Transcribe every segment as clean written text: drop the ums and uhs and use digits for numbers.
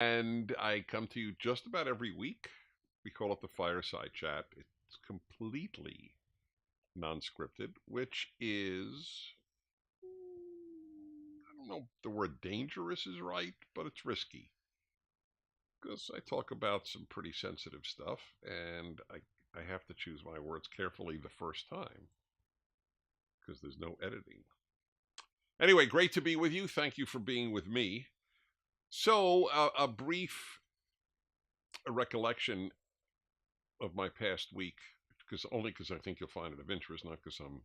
And I come to you just about every week. We call it the Fireside Chat. It's completely non scripted, which is, I don't know if the word dangerous is right, but it's risky because I talk about some pretty sensitive stuff and I have to choose my words carefully the first time because there's no editing. Anyway, great to be with you. Thank you for being with me. So, a brief recollection of my past week, because I think you'll find it of interest, not because I'm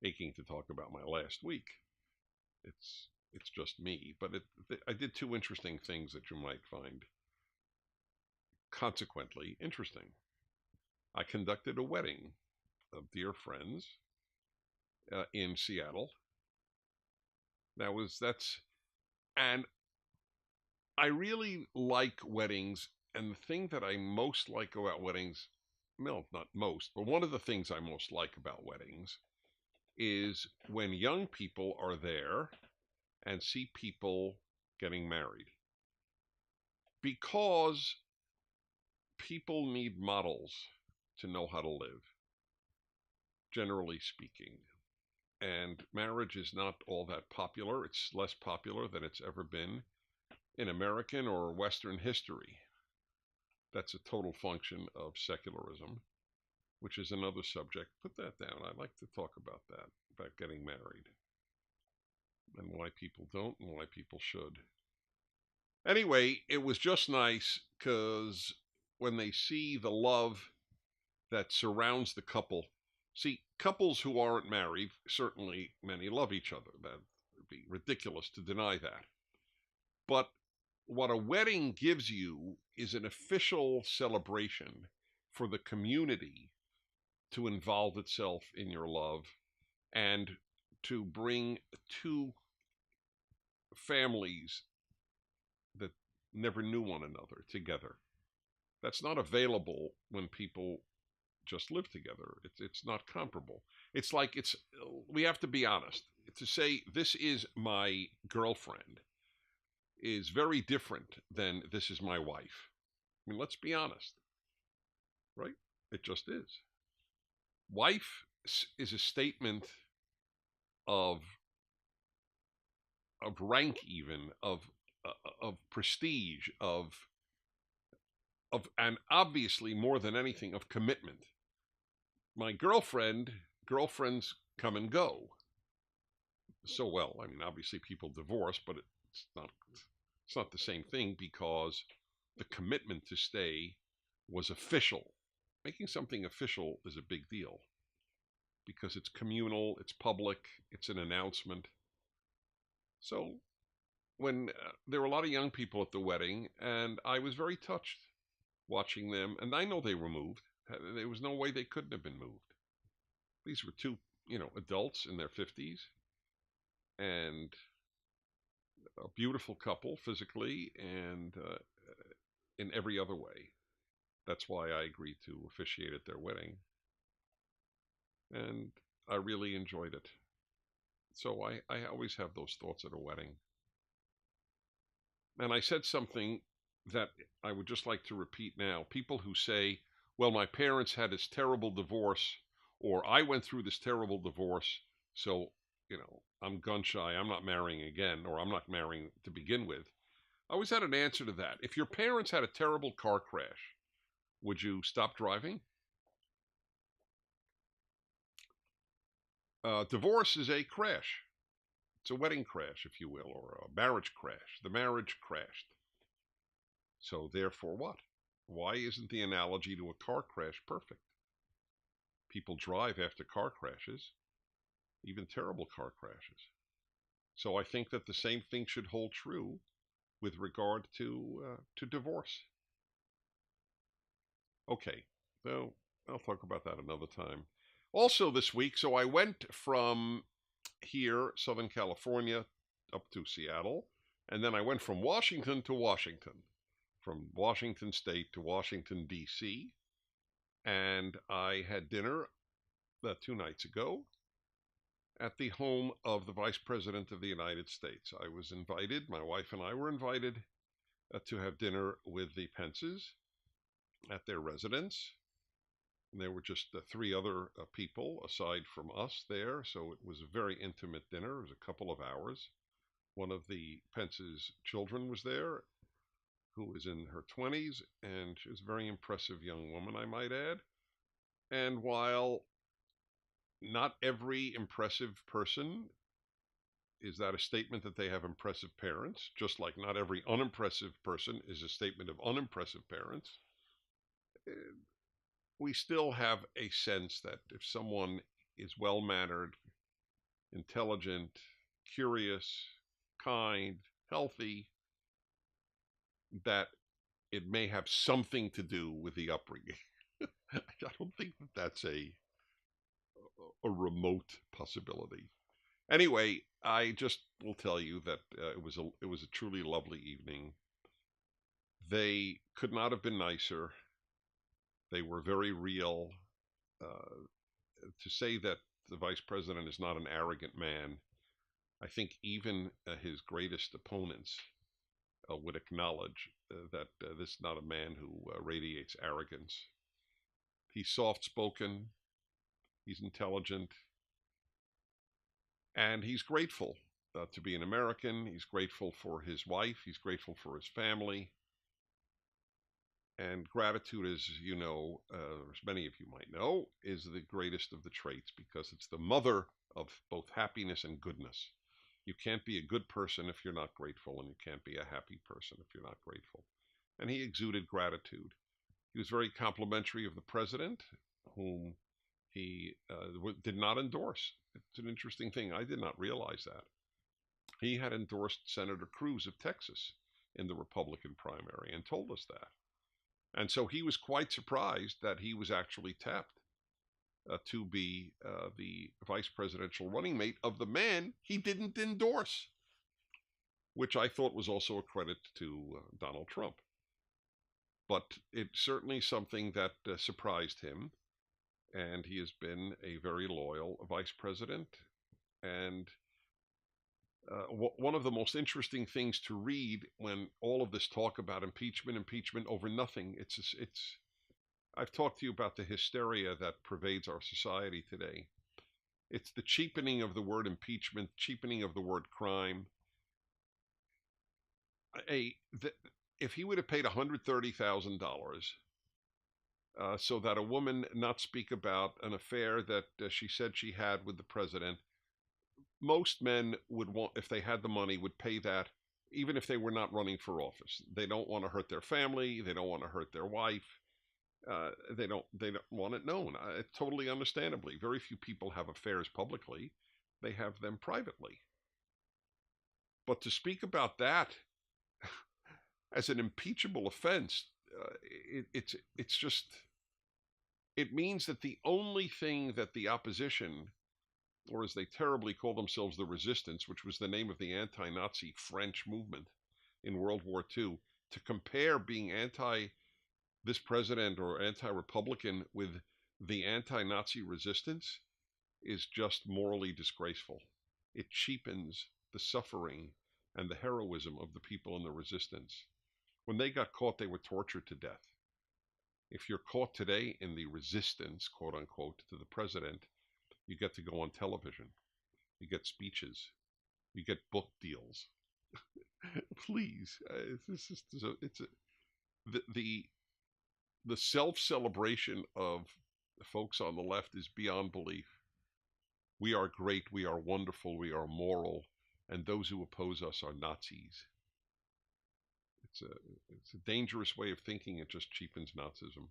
aching to talk about my last week. It's just me, but I did two interesting things that you might find consequently interesting. I conducted a wedding of dear friends in Seattle. That's and I really like weddings, and the thing that I most like about weddings, well, not most, but one of the things I most like about weddings is when young people are there and see people getting married. Because people need models to know how to live, generally speaking. And marriage is not all that popular. It's less popular than it's ever been in American or Western history. That's a total function of secularism, which is another subject. Put that down. I'd like to talk about that, about getting married and why people don't and why people should. Anyway, it was just nice because when they see the love that surrounds the couple, see, couples who aren't married, certainly many love each other. That would be ridiculous to deny that. But what a wedding gives you is an official celebration for the community to involve itself in your love and to bring two families that never knew one another together. That's not available when people just live together. It's not comparable. It's like we have to be honest. To say this is my girlfriend is very different than this is my wife. I mean, let's be honest, right? It just is. Wife is a statement of rank, even of prestige, and obviously more than anything of commitment. My girlfriends come and go. So well, I mean, obviously people divorce, but it's not the same thing because the commitment to stay was official. Making something official is a big deal because it's communal, it's public, it's an announcement. So when there were a lot of young people at the wedding, and I was very touched watching them, and I know they were moved. There was no way they couldn't have been moved. These were two, adults in their 50s and a beautiful couple physically and in every other way. That's why I agreed to officiate at their wedding. And I really enjoyed it. So I always have those thoughts at a wedding. And I said something that I would just like to repeat now. People who say, well, my parents had this terrible divorce, or I went through this terrible divorce, so, I'm gun shy, I'm not marrying again, or I'm not marrying to begin with. I always had an answer to that. If your parents had a terrible car crash, would you stop driving? Divorce is a crash. It's a wedding crash, if you will, or a marriage crash. The marriage crashed. So therefore what? Why isn't the analogy to a car crash perfect? People drive after car crashes, even terrible car crashes. So I think that the same thing should hold true with regard to divorce. Okay, so I'll talk about that another time. Also this week, so I went from here, Southern California, up to Seattle, and then I went from Washington to Washington, from Washington State to Washington, D.C., and I had dinner 2 nights ago at the home of the Vice President of the United States. I was invited, my wife and I were invited, to have dinner with the Pences at their residence. And there were just three other people aside from us there, so it was a very intimate dinner. It was a couple of hours. One of the Pence's children was there, who was in her 20s, and she was a very impressive young woman, I might add. And while not every impressive person is that a statement that they have impressive parents, just like not every unimpressive person is a statement of unimpressive parents, we still have a sense that if someone is well-mannered, intelligent, curious, kind, healthy, that it may have something to do with the upbringing. I don't think that that's a remote possibility. Anyway, I just will tell you that it was a truly lovely evening. They could not have been nicer. They were very real. To say that the vice president is not an arrogant man, I think even his greatest opponents would acknowledge that this is not a man who radiates arrogance. He's soft-spoken, he's intelligent, and he's grateful to be an American. He's grateful for his wife. He's grateful for his family. And gratitude, as you know, as many of you might know, is the greatest of the traits because it's the mother of both happiness and goodness. You can't be a good person if you're not grateful, and you can't be a happy person if you're not grateful. And he exuded gratitude. He was very complimentary of the president, whom he did not endorse. It's an interesting thing. I did not realize that. He had endorsed Senator Cruz of Texas in the Republican primary and told us that. And so he was quite surprised that he was actually tapped to be the vice presidential running mate of the man he didn't endorse, which I thought was also a credit to Donald Trump. But it's certainly something that surprised him, and he has been a very loyal vice president. And one of the most interesting things to read when all of this talk about impeachment over nothing, I've talked to you about the hysteria that pervades our society today. It's the cheapening of the word impeachment, cheapening of the word crime. If he would have paid $130,000 so that a woman not speak about an affair that she said she had with the president, most men would want, if they had the money, would pay that even if they were not running for office. They don't want to hurt their family. They don't want to hurt their wife. They don't want it known. Totally understandably. Very few people have affairs publicly. They have them privately. But to speak about that as an impeachable offense, it's just, it means that the only thing that the opposition, or as they terribly call themselves, the resistance, which was the name of the anti-Nazi French movement in World War II, to compare being this president or anti-Republican with the anti-Nazi resistance is just morally disgraceful. It cheapens the suffering and the heroism of the people in the resistance. When they got caught, they were tortured to death. If you're caught today in the resistance, quote unquote, to the president, you get to go on television. You get speeches. You get book deals. Please, the self-celebration of the folks on the left is beyond belief. We are great, we are wonderful, we are moral, and those who oppose us are Nazis. It's a dangerous way of thinking. It just cheapens Nazism.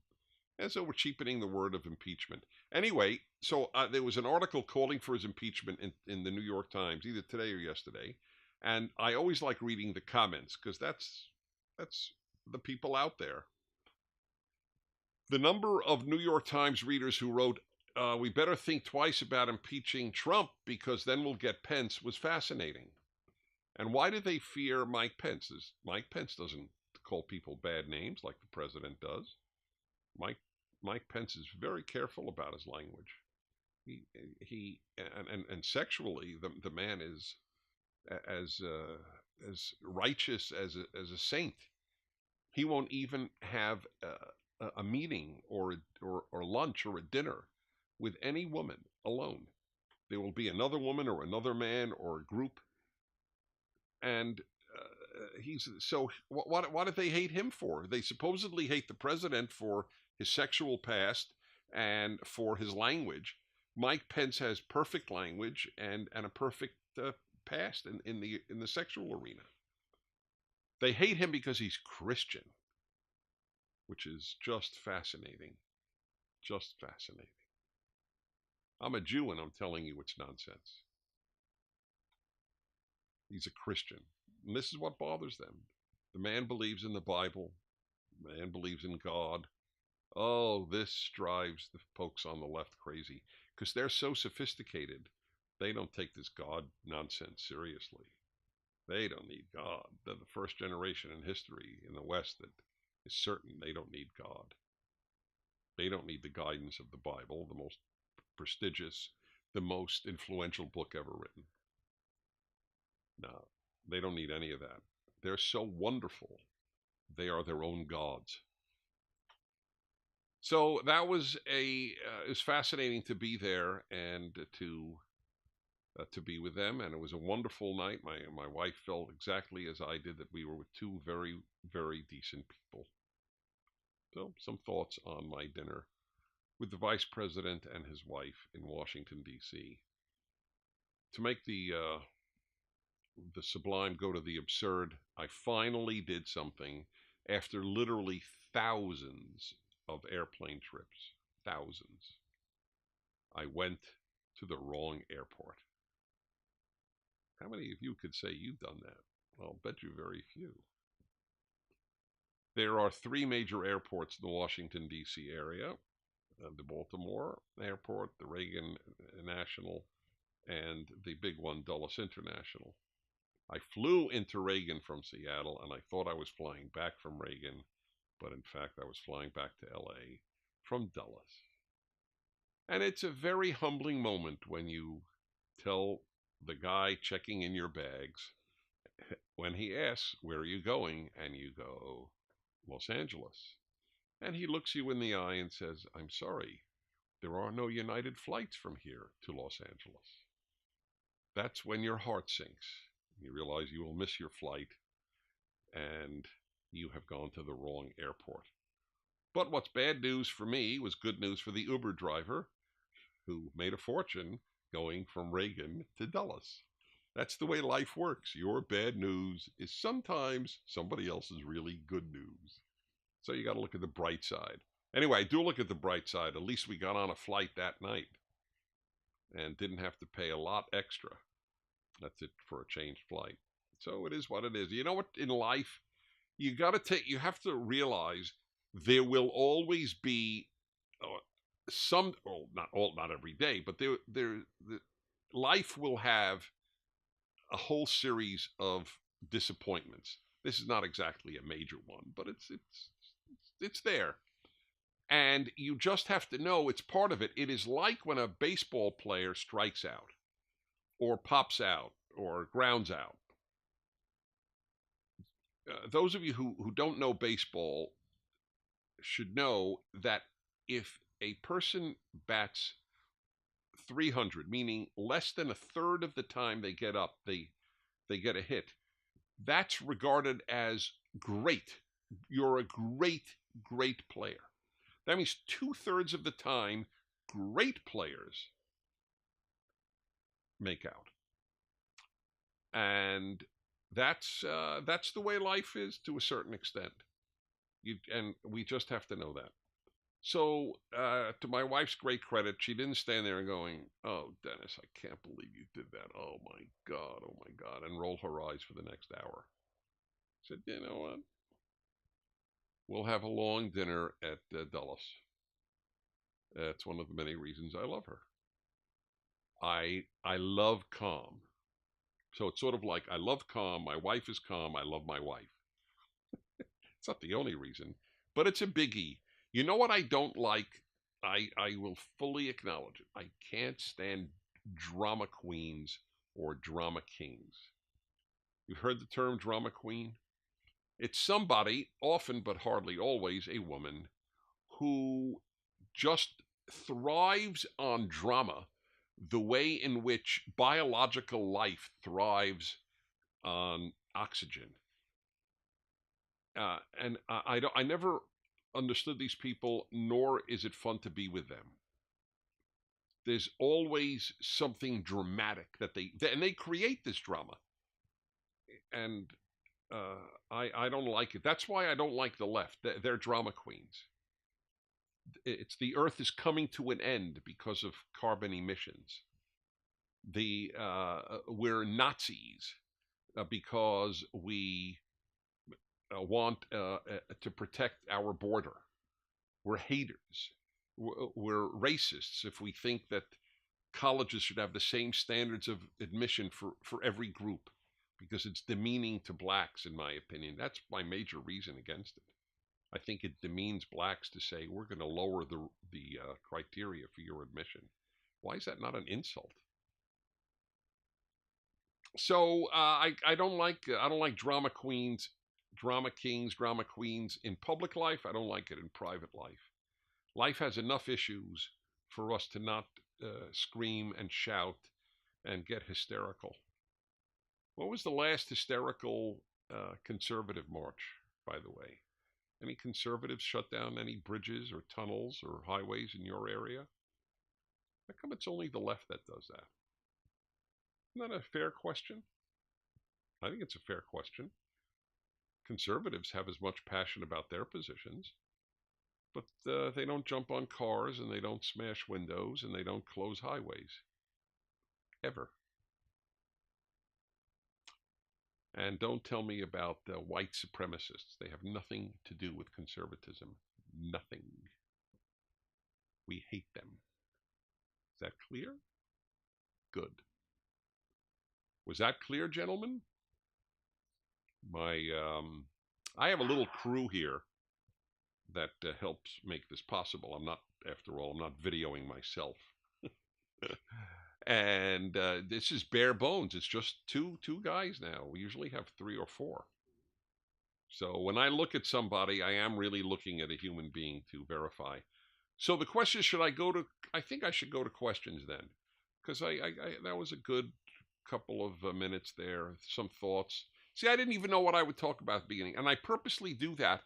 And so we're cheapening the word of impeachment. Anyway, so there was an article calling for his impeachment in the New York Times, either today or yesterday. And I always like reading the comments because that's the people out there. The number of New York Times readers who wrote, we better think twice about impeaching Trump because then we'll get Pence, was fascinating. And why do they fear Mike Pence? Mike Pence doesn't call people bad names like the president does. Mike Pence is very careful about his language. And sexually, the man is as righteous as a saint. He won't even have a meeting or lunch or a dinner with any woman alone. There will be another woman or another man or a group, and he's so. What did they hate him for? They supposedly hate the president for his sexual past and for his language. Mike Pence has perfect language and a perfect past in the sexual arena. They hate him because he's Christian, which is just fascinating. Just fascinating. I'm a Jew and I'm telling you it's nonsense. He's a Christian. And this is what bothers them. The man believes in the Bible. The man believes in God. Oh, this drives the folks on the left crazy because they're so sophisticated. They don't take this God nonsense seriously. They don't need God. They're the first generation in history in the West that is certain they don't need God. They don't need the guidance of the Bible, the most prestigious, the most influential book ever written. No, they don't need any of that. They're so wonderful. They are their own gods. So that was it was fascinating to be there and to be with them, and it was a wonderful night. My wife felt exactly as I did, that we were with two very, very decent people. So some thoughts on my dinner with the Vice President and his wife in Washington, D.C. To make the sublime go to the absurd, I finally did something after literally thousands of airplane trips. Thousands. I went to the wrong airport. How many of you could say you've done that? I'll bet you very few. There are three major airports in the Washington, D.C. area. The Baltimore Airport, the Reagan National, and the big one, Dulles International. I flew into Reagan from Seattle, and I thought I was flying back from Reagan, but in fact I was flying back to L.A. from Dulles. And it's a very humbling moment when you tell the guy checking in your bags, when he asks, "Where are you going?" and you go, "Los Angeles." And he looks you in the eye and says, "I'm sorry, there are no United flights from here to Los Angeles." That's when your heart sinks. You realize you will miss your flight and you have gone to the wrong airport. But what's bad news for me was good news for the Uber driver who made a fortune going from Reagan to Dulles. That's the way life works. Your bad news is sometimes somebody else's really good news. So you got to look at the bright side. Anyway, I do look at the bright side. At least we got on a flight that night and didn't have to pay a lot extra. That's it for a changed flight. So it is what it is. You know what? In life, you have to realize there will always be some, well, not every day, but life will have a whole series of disappointments. This is not exactly a major one, but it's there. And you just have to know it's part of it. It is like when a baseball player strikes out or pops out or grounds out. Those of you who don't know baseball should know that if a person bats 300, meaning less than a third of the time they get up, they get a hit, that's regarded as great. You're a great, great player. That means 2/3 of the time, great players make out. And that's the way life is to a certain extent. And we just have to know that. So to my wife's great credit, she didn't stand there and going, "Oh, Dennis, I can't believe you did that. Oh my God," and roll her eyes for the next hour. I said, "You know what? We'll have a long dinner at Dulles." That's one of the many reasons I love her. I love calm. So it's sort of like I love calm, my wife is calm, I love my wife. It's not the only reason, but it's a biggie. You know what I don't like? I will fully acknowledge it. I can't stand drama queens or drama kings. You've heard the term drama queen? It's somebody, often but hardly always a woman, who just thrives on drama the way in which biological life thrives on oxygen. I never understood these people, nor is it fun to be with them. There's always something dramatic that and they create this drama, and I don't like it. That's why I don't like the left. They're drama queens. It's the Earth is coming to an end because of carbon emissions. We're Nazis because we want to protect our border. We're haters. We're racists if we think that colleges should have the same standards of admission for every group, because it's demeaning to blacks, in my opinion. That's my major reason against it. I think it demeans blacks to say we're going to lower the criteria for your admission. Why is that not an insult? So I don't like drama queens, drama kings, drama queens in public life. I don't like it in private life. Life has enough issues for us to not scream and shout and get hysterical. What was the last hysterical conservative march, by the way? Any conservatives shut down any bridges or tunnels or highways in your area? How come it's only the left that does that? Isn't that a fair question? I think it's a fair question. Conservatives have as much passion about their positions, but they don't jump on cars, and they don't smash windows, and they don't close highways. Ever. And don't tell me about white supremacists. They have nothing to do with conservatism. Nothing. We hate them. Is that clear? Good. Was that clear, gentlemen? I have a little crew here that helps make this possible. After all, I'm not videoing myself. And this is bare bones. It's just two guys now. We usually have 3 or 4. So when I look at somebody, I am really looking at a human being to verify. So the question, I think I should go to questions then, because that was a good couple of minutes there, some thoughts. See, I didn't even know what I would talk about at the beginning, and I purposely do that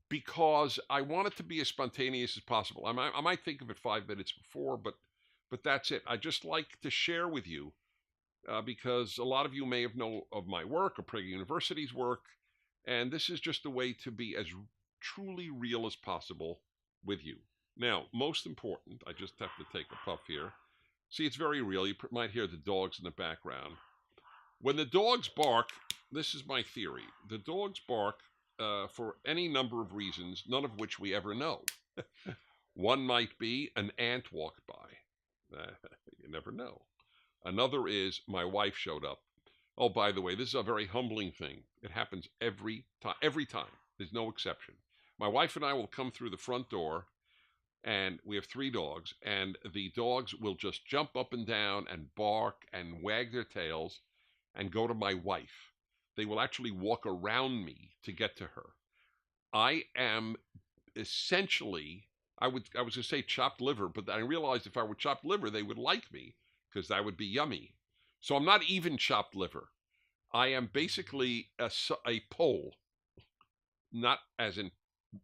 because I want it to be as spontaneous as possible. I might think of it 5 minutes before, but that's it. I just like to share with you because a lot of you may have known of my work, or Prager University's work, and this is just a way to be as truly real as possible with you. Now, most important, I just have to take a puff here. See, it's very real. You might hear the dogs in the background. When the dogs bark, this is my theory. The dogs bark for any number of reasons, none of which we ever know. One might be an ant walked by. You never know. Another is my wife showed up. Oh, by the way, this is a very humbling thing. It happens every time. Every time. There's no exception. My wife and I will come through the front door, and we have 3 dogs, and the dogs will just jump up and down and bark and wag their tails and go to my wife. They will actually walk around me to get to her. I am essentially, I was going to say chopped liver, but I realized if I were chopped liver, they would like me because that would be yummy. So I'm not even chopped liver. I am basically a Pole, not as in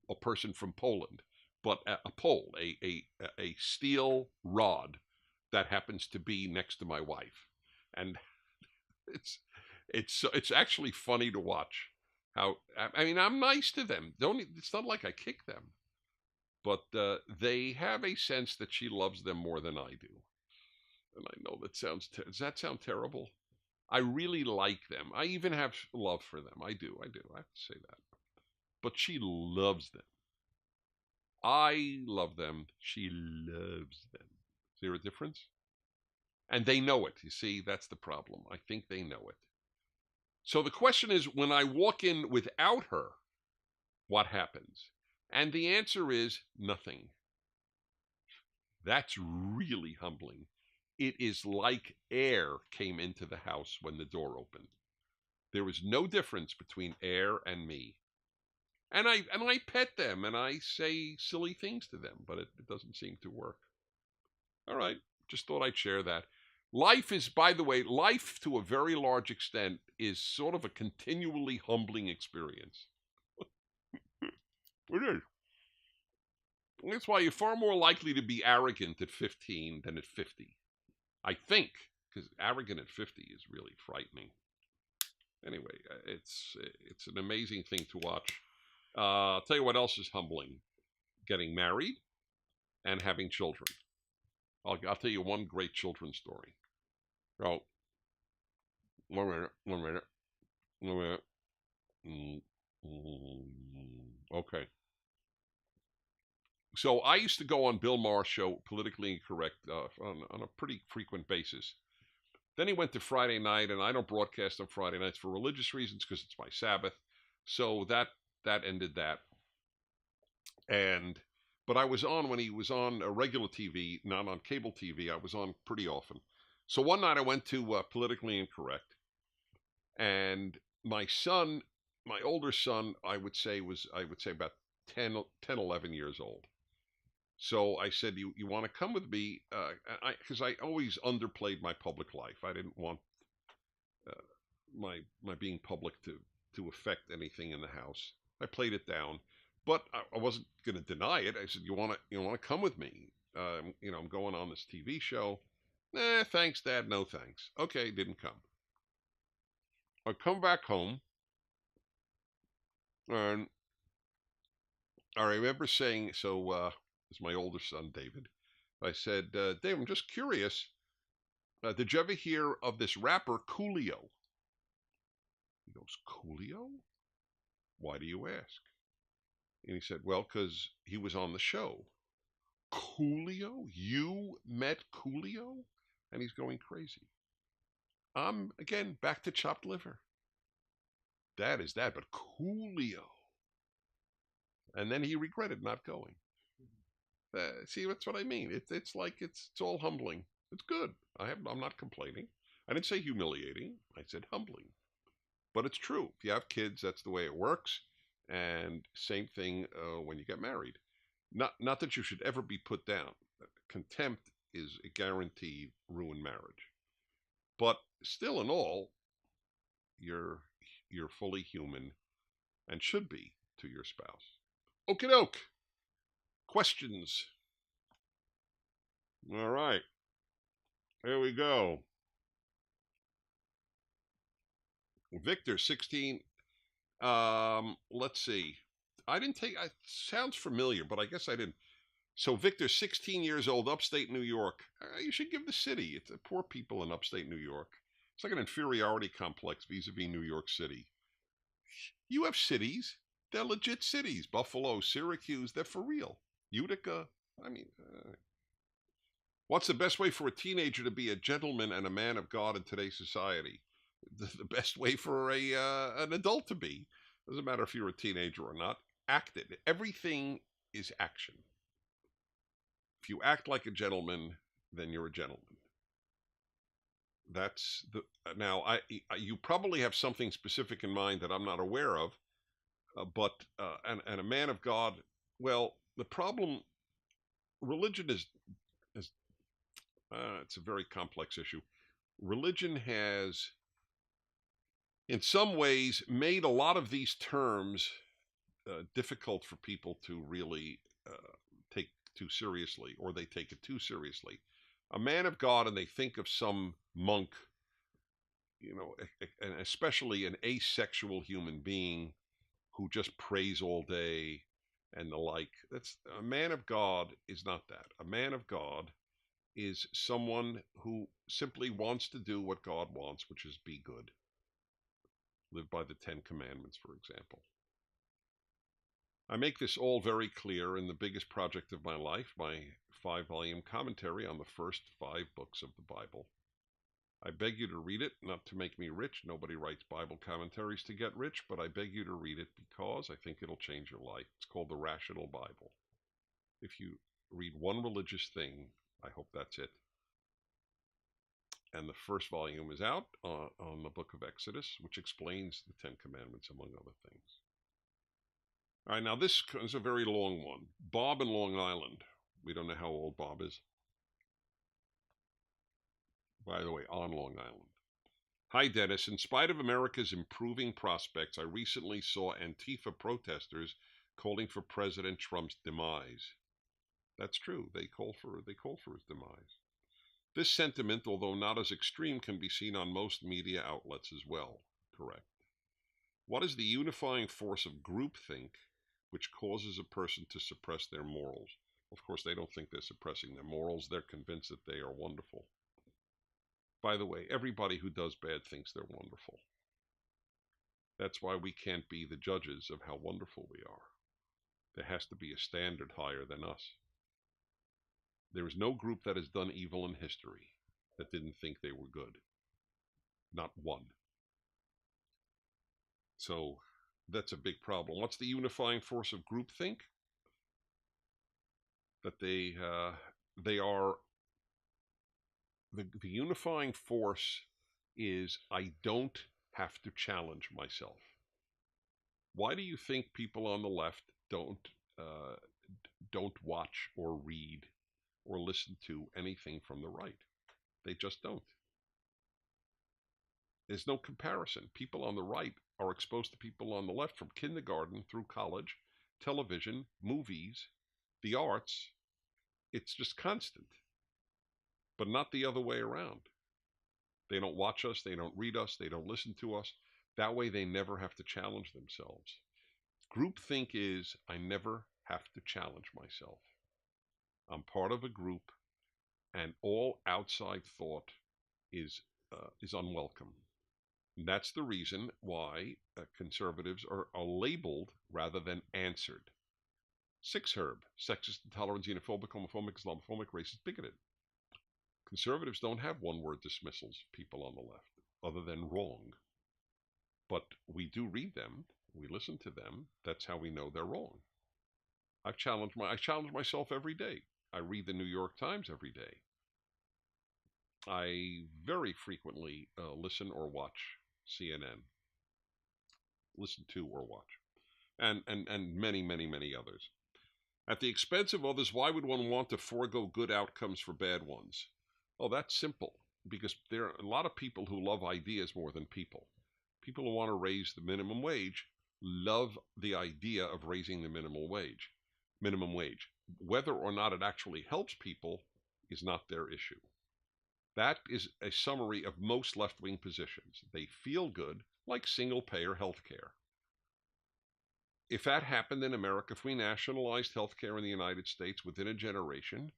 a person from Poland, but a pole, a steel rod that happens to be next to my wife. And it's actually funny to watch how, I mean, I'm nice to them. It's not like I kick them, but they have a sense that she loves them more than I do. And I know that does that sound terrible? I really like them. I even have love for them. I do. I have to say that. But she loves them. I love them. She loves them. Is there a difference? And they know it. You see, that's the problem. I think they know it. So the question is, when I walk in without her, what happens? And the answer is nothing. That's really humbling. It is like air came into the house when the door opened. There was no difference between air and me. And I pet them and I say silly things to them, but it doesn't seem to work. All right, just thought I'd share that. Life is, by the way, life to a very large extent is sort of a continually humbling experience. It is. That's why you're far more likely to be arrogant at 15 than at 50. I think, because arrogant at 50 is really frightening. Anyway, it's an amazing thing to watch. I'll tell you what else is humbling: getting married and having children. I'll tell you one great children's story. Oh, 1 minute, 1 minute, 1 minute. Okay. So I used to go on Bill Maher's show, Politically Incorrect, on a pretty frequent basis. Then he went to Friday night, and I don't broadcast on Friday nights for religious reasons because it's my Sabbath. So that ended that. But I was on when he was on a regular TV, not on cable TV. I was on pretty often. So one night I went to Politically Incorrect, and my son, my older son, I would say about 10, 11 years old. So I said, you want to come with me? Because I always underplayed my public life. I didn't want my being public to affect anything in the house. I played it down, but I wasn't going to deny it. I said, you want to come with me? I'm going on this TV show. Thanks, Dad. No thanks. Okay, didn't come. I come back home, and I remember saying, it's my older son, David. I said, Dave, I'm just curious. Did you ever hear of this rapper, Coolio? He goes, Coolio? Why do you ask? And he said, well, because he was on the show. Coolio? You met Coolio? And he's going crazy. Again, back to chopped liver. That is that, but Coolio. And then he regretted not going. See, that's what I mean. It's like it's all humbling. It's good. I'm not complaining. I didn't say humiliating. I said humbling. But it's true. If you have kids, that's the way it works. And same thing when you get married. Not that you should ever be put down. Contempt is a guaranteed ruin marriage. But still, in all, you're fully human and should be to your spouse. Okie doke. Questions? All right. Here we go. Victor, 16. Let's see. It sounds familiar, but I guess I didn't. So Victor, 16 years old, upstate New York. You should give the city. It's poor people in upstate New York. It's like an inferiority complex vis-a-vis New York City. You have cities. They're legit cities. Buffalo, Syracuse, they're for real. Utica, what's the best way for a teenager to be a gentleman and a man of God in today's society? The best way for an adult to be. Doesn't matter if you're a teenager or not. Act it. Everything is action. If you act like a gentleman, then you're a gentleman. That's the now. You probably have something specific in mind that I'm not aware of, but and a man of God. Well, the problem, religion is it's a very complex issue. Religion has, in some ways, made a lot of these terms difficult for people to really take too seriously, or they take it too seriously. A man of God, and they think of some monk, and especially an asexual human being who just prays all day and the like. That's a man of God is not that. A man of God is someone who simply wants to do what God wants, which is be good. Live by the 10 Commandments, for example. I make this all very clear in the biggest project of my life, my 5-volume commentary on the first 5 books of the Bible. I beg you to read it, not to make me rich. Nobody writes Bible commentaries to get rich, but I beg you to read it because I think it'll change your life. It's called the Rational Bible. If you read one religious thing, I hope that's it. And the first volume is out on the book of Exodus, which explains the 10 Commandments, among other things. All right, now this is a very long one. Bob in Long Island. We don't know how old Bob is. By the way, on Long Island. Hi, Dennis. In spite of America's improving prospects, I recently saw Antifa protesters calling for President Trump's demise. That's true. They call for his demise. This sentiment, although not as extreme, can be seen on most media outlets as well. Correct. What is the unifying force of groupthink which causes a person to suppress their morals? Of course, they don't think they're suppressing their morals. They're convinced that they are wonderful. By the way, everybody who does bad thinks they're wonderful. That's why we can't be the judges of how wonderful we are. There has to be a standard higher than us. There is no group that has done evil in history that didn't think they were good. Not one. So that's a big problem. What's the unifying force of groupthink? That they are the unifying force is I don't have to challenge myself. Why do you think people on the left don't watch or read or listen to anything from the right? They just don't. There's no comparison. People on the right are exposed to people on the left from kindergarten through college, television, movies, the arts. It's just constant, but not the other way around. They don't watch us. They don't read us. They don't listen to us. That way they never have to challenge themselves. Groupthink is I never have to challenge myself. I'm part of a group, and all outside thought is unwelcome. And that's the reason why conservatives are labeled rather than answered. 6 Herb, sexist, intolerant, xenophobic, homophobic, Islamophobic, racist, bigoted. Conservatives don't have one-word dismissals, people on the left, other than wrong. But we do read them. We listen to them. That's how we know they're wrong. I challenge myself every day. I read the New York Times every day. I very frequently listen or watch CNN. Listen to or watch. And many, many, many others. At the expense of others, why would one want to forego good outcomes for bad ones? Oh, that's simple. Because there are a lot of people who love ideas more than people. People who want to raise the minimum wage love the idea of raising the minimum wage. Whether or not it actually helps people is not their issue. That is a summary of most left-wing positions. They feel good, like single-payer health care. If that happened in America, if we nationalized health care in the United States within a generation,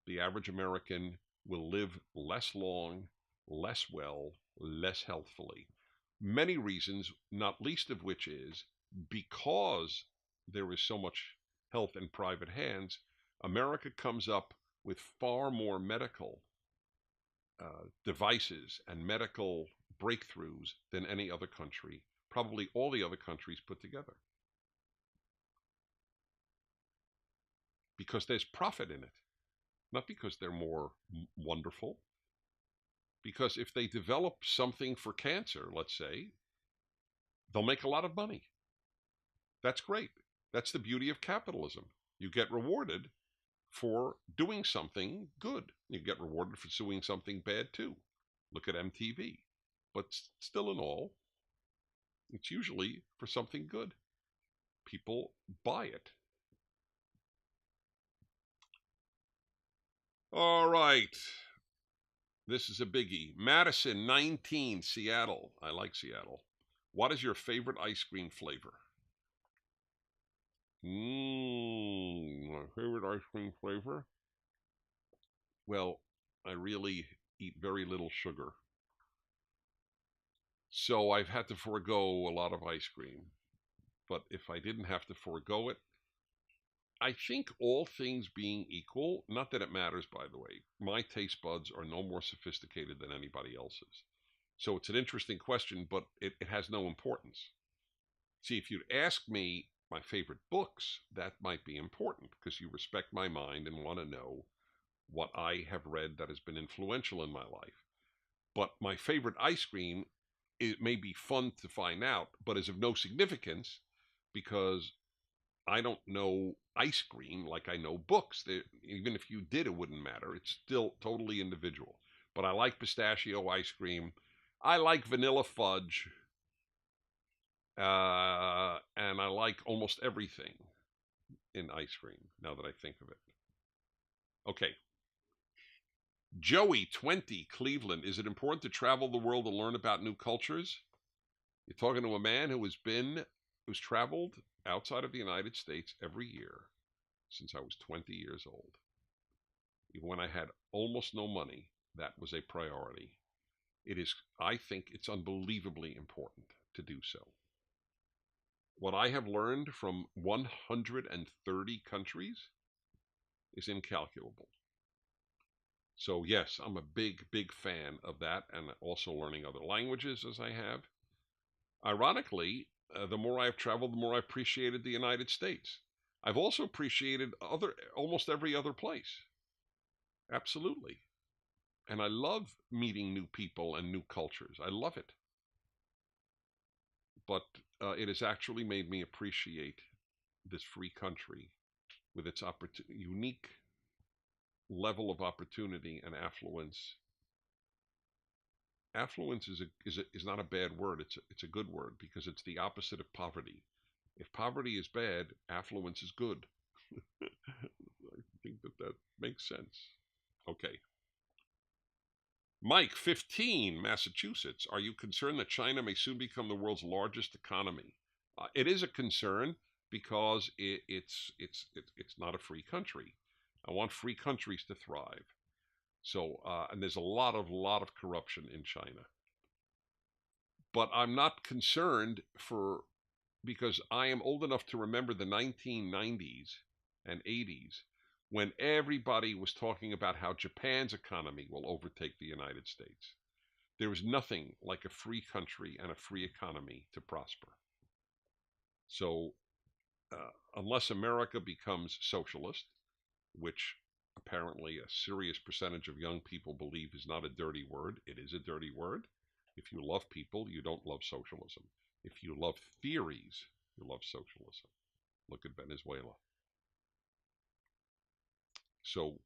the average American will live less long, less well, less healthfully. Many reasons, not least of which is because there is so much health in private hands, America comes up with far more medical devices and medical breakthroughs than any other country, probably all the other countries put together. Because there's profit in it, not because they're more wonderful. Because if they develop something for cancer, let's say, they'll make a lot of money. That's great. That's the beauty of capitalism. You get rewarded for doing something good. You get rewarded for doing something bad too. Look at MTV. But still in all, it's usually for something good. People buy it. All right. This is a biggie. Madison, 19, Seattle. I like Seattle. What is your favorite ice cream flavor? My favorite ice cream flavor? Well, I really eat very little sugar. So I've had to forego a lot of ice cream. But if I didn't have to forego it, I think all things being equal, not that it matters, by the way, my taste buds are no more sophisticated than anybody else's. So it's an interesting question, but it has no importance. See, if you'd ask me my favorite books, that might be important because you respect my mind and want to know what I have read that has been influential in my life. But my favorite ice cream, it may be fun to find out, but is of no significance because I don't know ice cream like I know books. Even if you did, it wouldn't matter. It's still totally individual. But I like pistachio ice cream. I like vanilla fudge. And I like almost everything in ice cream, now that I think of it. Okay. Joey, 20, Cleveland. Is it important to travel the world to learn about new cultures? You're talking to a man who's traveled outside of the United States every year since I was 20 years old. Even when I had almost no money, that was a priority. I think it's unbelievably important to do so. What I have learned from 130 countries is incalculable. So yes, I'm a big, big fan of that, and also learning other languages as I have. Ironically, the more I've traveled, the more I appreciated the United States. I've also appreciated almost every other place. Absolutely. And I love meeting new people and new cultures. I love it. But it has actually made me appreciate this free country with its unique level of opportunity and affluence. Affluence is not a bad word. It's a good word because it's the opposite of poverty. If poverty is bad, affluence is good. I think that makes sense. Okay. Mike, 15, Massachusetts. Are you concerned that China may soon become the world's largest economy? It is a concern because it's not a free country. I want free countries to thrive. So, and there's a lot of corruption in China. But I'm not concerned because I am old enough to remember the 1990s and 80s when everybody was talking about how Japan's economy will overtake the United States. There is nothing like a free country and a free economy to prosper. So, unless America becomes socialist, which apparently a serious percentage of young people believe is not a dirty word, it is a dirty word. If you love people, you don't love socialism. If you love theories, you love socialism. Look at Venezuela. So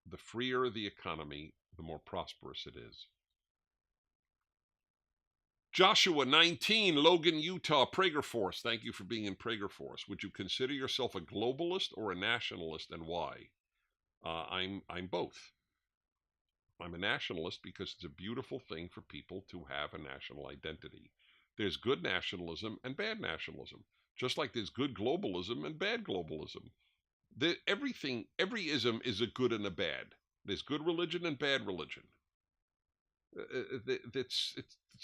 the freer the economy, the more prosperous it is. Joshua, 19, Logan, Utah, Prager Force. Thank you for being in Prager Force. Would you consider yourself a globalist or a nationalist, and why? I'm both. I'm a nationalist because it's a beautiful thing for people to have a national identity. There's good nationalism and bad nationalism, just like there's good globalism and bad globalism. Every ism is a good and a bad. There's good religion and bad religion. It's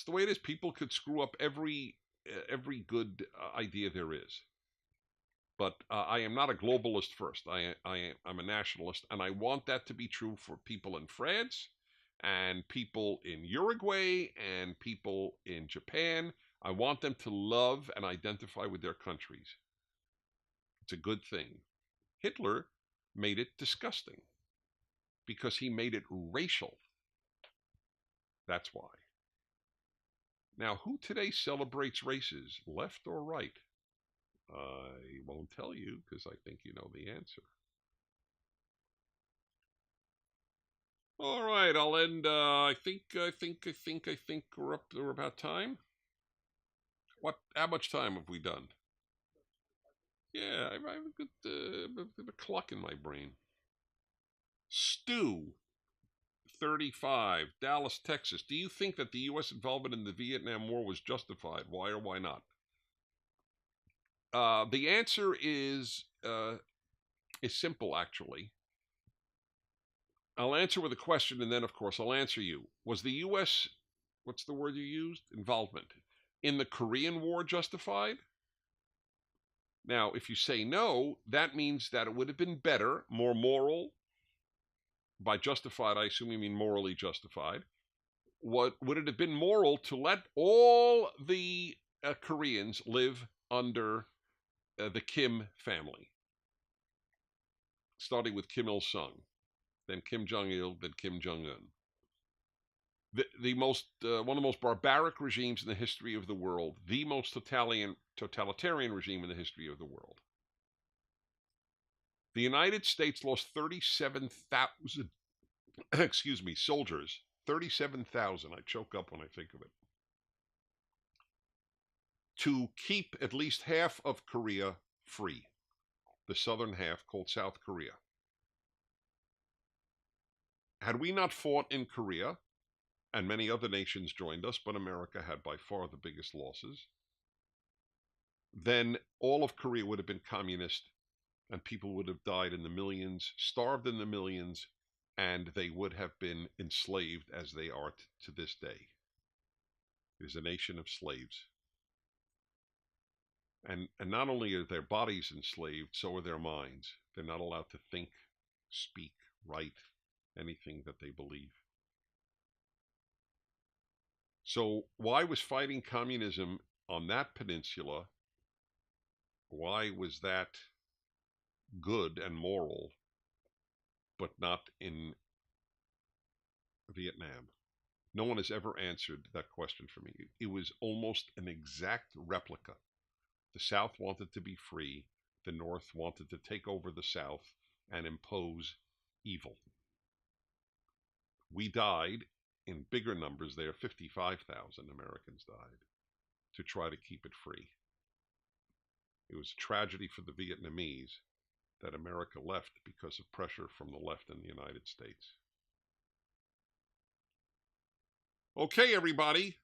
the way it is. People could screw up every good idea there is. But I am not a globalist first. I'm a nationalist, and I want that to be true for people in France and people in Uruguay and people in Japan. I want them to love and identify with their countries. It's a good thing. Hitler made it disgusting because he made it racial. That's why. Now, who today celebrates races, left or right? I won't tell you because I think you know the answer. All right, I'll end. I think we're about time. How much time have we done? Yeah, I have a clock in my brain. Stu, 35, Dallas, Texas. Do you think that the U.S. involvement in the Vietnam War was justified? Why or why not? The answer is simple, actually. I'll answer with a question, and then, of course, I'll answer you. Was the U.S., what's the word you used? Involvement in the Korean War justified? Now, if you say no, that means that it would have been better, more moral. By justified, I assume you mean morally justified. What would it have been moral to let all the Koreans live under the Kim family, starting with Kim Il Sung, then Kim Jong Il, then Kim Jong Un. The most one of the most barbaric regimes in the history of the world, the most totalitarian regime in the history of the world. The United States lost 37,000, excuse me, soldiers. 37,000. I choke up when I think of it. To keep at least half of Korea free, the southern half called South Korea. Had we not fought in Korea, and many other nations joined us, but America had by far the biggest losses, then all of Korea would have been communist, and people would have died in the millions, starved in the millions, and they would have been enslaved as they are to this day. It is a nation of slaves. And not only are their bodies enslaved, so are their minds. They're not allowed to think, speak, write, anything that they believe. So why was fighting communism on that peninsula, why was that good and moral, but not in Vietnam? No one has ever answered that question for me. It was almost an exact replica. The South wanted to be free. The North wanted to take over the South and impose evil. We died in bigger numbers there. 55,000 Americans died to try to keep it free. It was a tragedy for the Vietnamese that America left because of pressure from the left in the United States. Okay, everybody.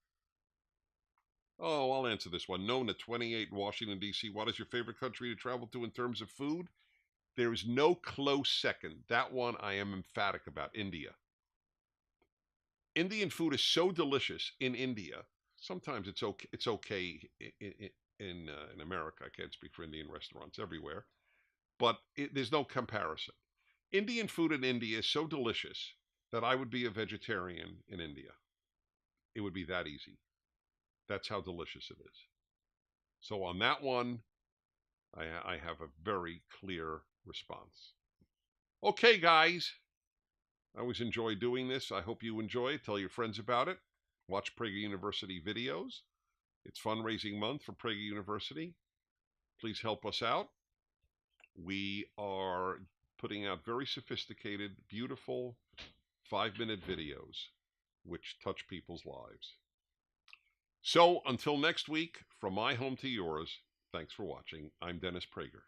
Oh, I'll answer this one. Known at 28, Washington, D.C. What is your favorite country to travel to in terms of food? There is no close second. That one I am emphatic about. India. Indian food is so delicious in India. Sometimes it's okay in America. I can't speak for Indian restaurants everywhere, but there's no comparison. Indian food in India is so delicious that I would be a vegetarian in India. It would be that easy. That's how delicious it is. So on that one, I have a very clear response. Okay, guys. I always enjoy doing this. I hope you enjoy it. Tell your friends about it. Watch Prager University videos. It's fundraising month for Prager University. Please help us out. We are putting out very sophisticated, beautiful 5-minute videos which touch people's lives. So until next week, from my home to yours, thanks for watching. I'm Dennis Prager.